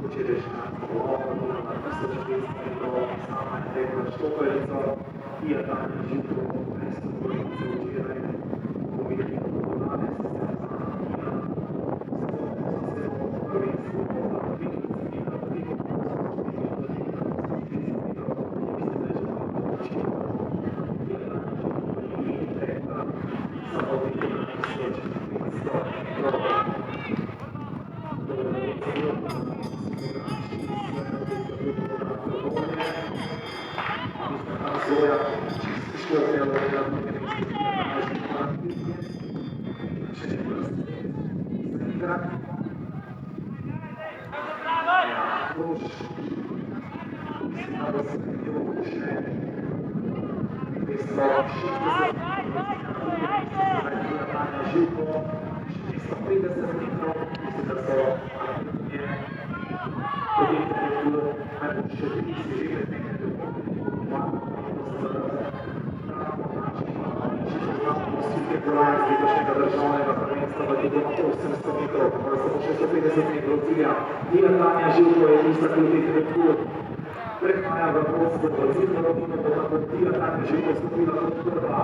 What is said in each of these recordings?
Včerajšnja polovna na 1500 sama je tekla štokalico, ki je danes živko mesto Gorice včeraj povedali do danes, državnega prvenstva v tudi 800 metrov, pa samo 650 metrov cilja. Tina Tanja Živko je tista, ki v tem trenutku prehaja v vodstvo v ciljno rodino, bo tako Tina Tanja Živko stopila kot prva.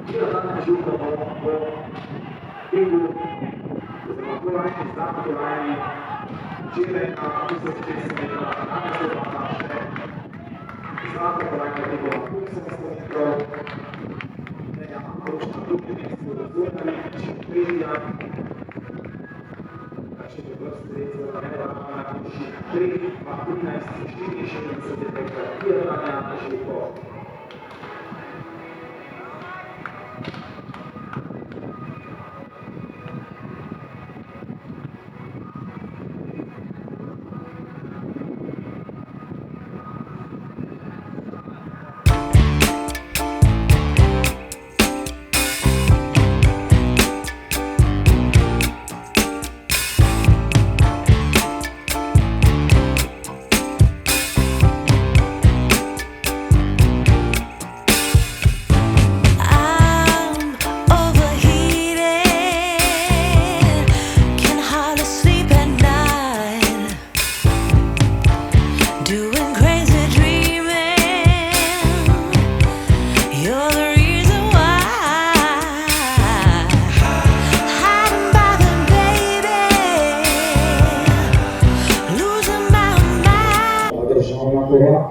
Tina Tanja Živko bo v Ingu, oziroma kolajni, znatno kolajni, včeraj na 1600 metrov, danes dobala še znatno kolajni tega 800 metrov. Ročna drugi mesto razvojna Lipič, Predija, še v vrsti reca za nevarno na Kuši 3, pa 13, 64 je tekla Tina Tanja Živko.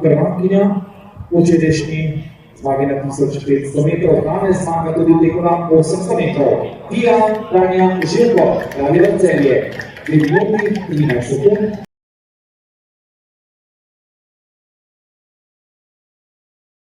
Prvakinja, včerajšnji zmagi na 1500 metrov, danes zmaga tudi tekla 800 metrov. Tina Tanja Živko, Celje, 2 minuti 13 sekund.